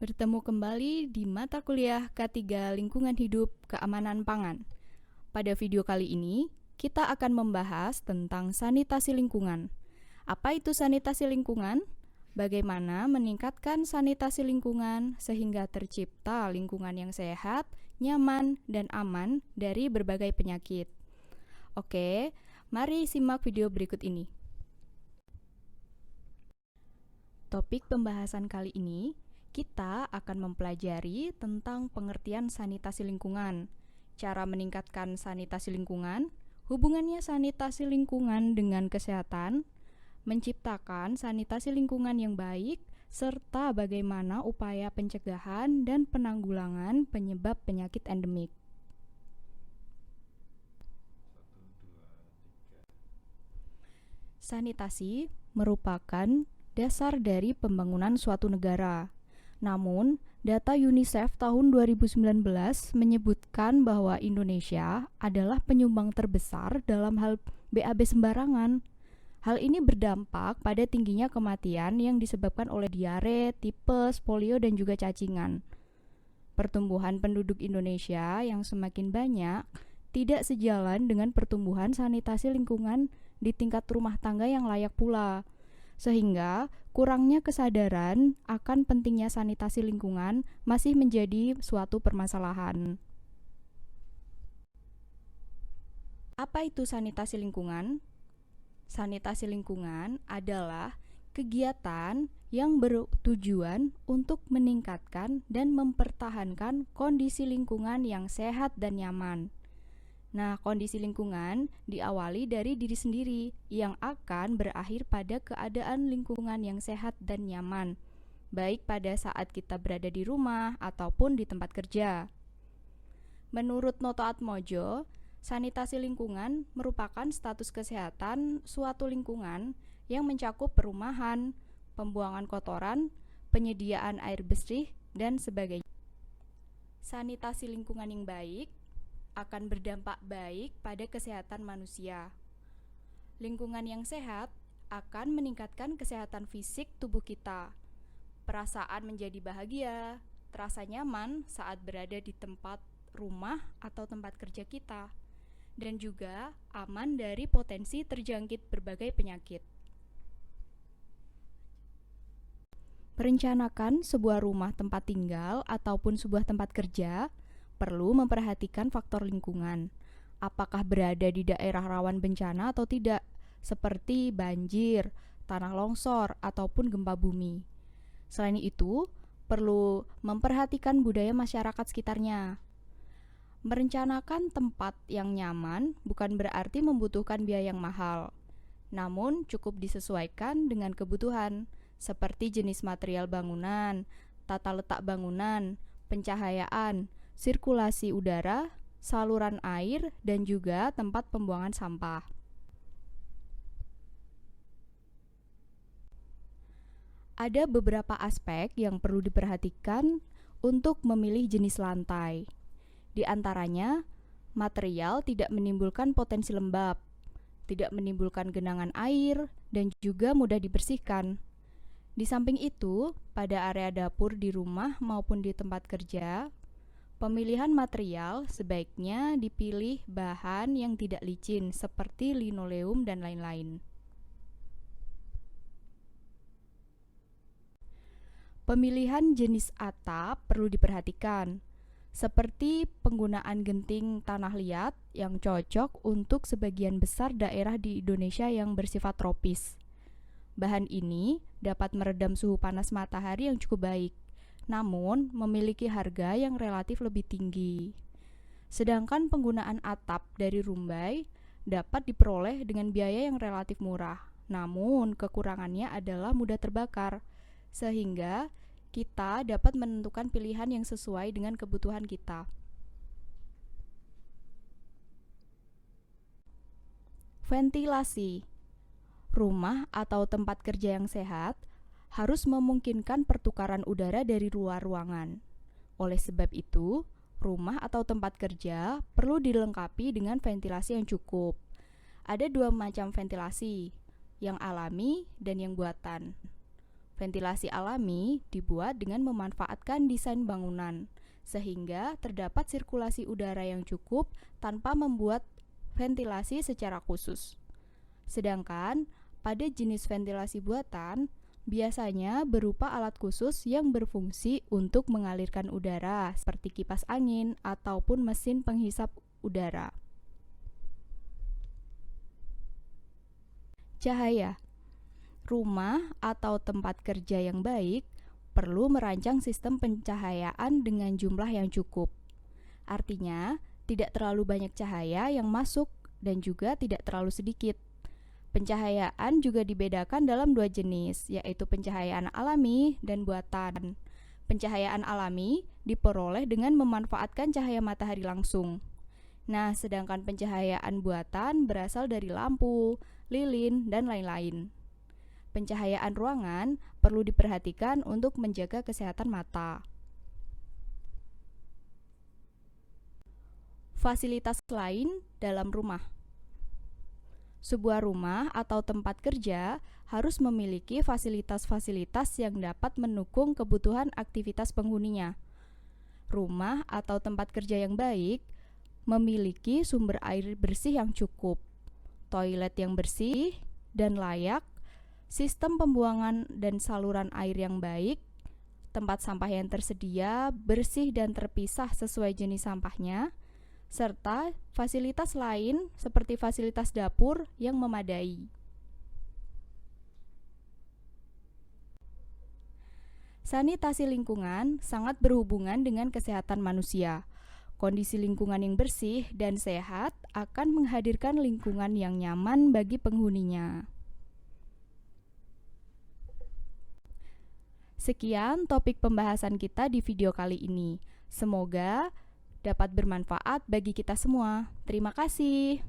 Bertemu kembali di mata kuliah K3 Lingkungan Hidup Keamanan Pangan. Pada video kali ini, kita akan membahas tentang sanitasi lingkungan. Apa itu sanitasi lingkungan? Bagaimana meningkatkan sanitasi lingkungan sehingga tercipta lingkungan yang sehat, nyaman, dan aman dari berbagai penyakit. Oke, mari simak video berikut ini. Topik pembahasan kali ini, kita akan mempelajari tentang pengertian sanitasi lingkungan, cara meningkatkan sanitasi lingkungan, hubungannya sanitasi lingkungan dengan kesehatan, menciptakan sanitasi lingkungan yang baik, serta bagaimana upaya pencegahan dan penanggulangan penyebab penyakit endemik. Sanitasi merupakan dasar dari pembangunan suatu negara. Namun, data UNICEF tahun 2019 menyebutkan bahwa Indonesia adalah penyumbang terbesar dalam hal BAB sembarangan. Hal ini berdampak pada tingginya kematian yang disebabkan oleh diare, tipes, polio, dan juga cacingan. Pertumbuhan penduduk Indonesia yang semakin banyak tidak sejalan dengan pertumbuhan sanitasi lingkungan di tingkat rumah tangga yang layak pula, sehingga kurangnya kesadaran akan pentingnya sanitasi lingkungan masih menjadi suatu permasalahan. Apa itu sanitasi lingkungan? Sanitasi lingkungan adalah kegiatan yang bertujuan untuk meningkatkan dan mempertahankan kondisi lingkungan yang sehat dan nyaman. Nah, kondisi lingkungan diawali dari diri sendiri yang akan berakhir pada keadaan lingkungan yang sehat dan nyaman, baik pada saat kita berada di rumah ataupun di tempat kerja. Menurut Noto Atmojo, sanitasi lingkungan merupakan status kesehatan suatu lingkungan yang mencakup perumahan, pembuangan kotoran, penyediaan air bersih, dan sebagainya. Sanitasi lingkungan yang baik akan berdampak baik pada kesehatan manusia. Lingkungan yang sehat akan meningkatkan kesehatan fisik tubuh kita. Perasaan menjadi bahagia, terasa nyaman saat berada di tempat rumah atau tempat kerja kita, dan juga aman dari potensi terjangkit berbagai penyakit. Merencanakan sebuah rumah tempat tinggal ataupun sebuah tempat kerja perlu memperhatikan faktor lingkungan. Apakah berada di daerah rawan bencana atau tidak, seperti banjir, tanah longsor, ataupun gempa bumi. Selain itu, perlu memperhatikan budaya masyarakat sekitarnya. Merencanakan tempat yang nyaman bukan berarti membutuhkan biaya yang mahal, namun cukup disesuaikan dengan kebutuhan, seperti jenis material bangunan, tata letak bangunan, pencahayaan, sirkulasi udara, saluran air, dan juga tempat pembuangan sampah. Ada beberapa aspek yang perlu diperhatikan untuk memilih jenis lantai. Di antaranya, material tidak menimbulkan potensi lembab, tidak menimbulkan genangan air, dan juga mudah dibersihkan. Di samping itu, pada area dapur di rumah maupun di tempat kerja, pemilihan material sebaiknya dipilih bahan yang tidak licin seperti linoleum dan lain-lain. Pemilihan jenis atap perlu diperhatikan, seperti penggunaan genting tanah liat yang cocok untuk sebagian besar daerah di Indonesia yang bersifat tropis. Bahan ini dapat meredam suhu panas matahari yang cukup baik, namun memiliki harga yang relatif lebih tinggi. Sedangkan penggunaan atap dari rumbai dapat diperoleh dengan biaya yang relatif murah, namun kekurangannya adalah mudah terbakar, sehingga kita dapat menentukan pilihan yang sesuai dengan kebutuhan kita. Ventilasi. Rumah atau tempat kerja yang sehat harus memungkinkan pertukaran udara dari luar ruangan. Oleh sebab itu, rumah atau tempat kerja perlu dilengkapi dengan ventilasi yang cukup. Ada dua macam ventilasi, yang alami dan yang buatan. Ventilasi alami dibuat dengan memanfaatkan desain bangunan, sehingga terdapat sirkulasi udara yang cukup tanpa membuat ventilasi secara khusus. Sedangkan pada jenis ventilasi buatan, biasanya berupa alat khusus yang berfungsi untuk mengalirkan udara, seperti kipas angin ataupun mesin penghisap udara. Cahaya. Rumah atau tempat kerja yang baik perlu merancang sistem pencahayaan dengan jumlah yang cukup. Artinya, tidak terlalu banyak cahaya yang masuk dan juga tidak terlalu sedikit. Pencahayaan juga dibedakan dalam dua jenis, yaitu pencahayaan alami dan buatan. Pencahayaan alami diperoleh dengan memanfaatkan cahaya matahari langsung. Nah, sedangkan pencahayaan buatan berasal dari lampu, lilin, dan lain-lain. Pencahayaan ruangan perlu diperhatikan untuk menjaga kesehatan mata. Fasilitas lain dalam rumah. Sebuah rumah atau tempat kerja harus memiliki fasilitas-fasilitas yang dapat mendukung kebutuhan aktivitas penghuninya. Rumah atau tempat kerja yang baik memiliki sumber air bersih yang cukup, toilet yang bersih dan layak, sistem pembuangan dan saluran air yang baik, tempat sampah yang tersedia, bersih dan terpisah sesuai jenis sampahnya, serta fasilitas lain seperti fasilitas dapur yang memadai. Sanitasi lingkungan sangat berhubungan dengan kesehatan manusia. Kondisi lingkungan yang bersih dan sehat akan menghadirkan lingkungan yang nyaman bagi penghuninya. Sekian topik pembahasan kita di video kali ini. Semoga dapat bermanfaat bagi kita semua. Terima kasih.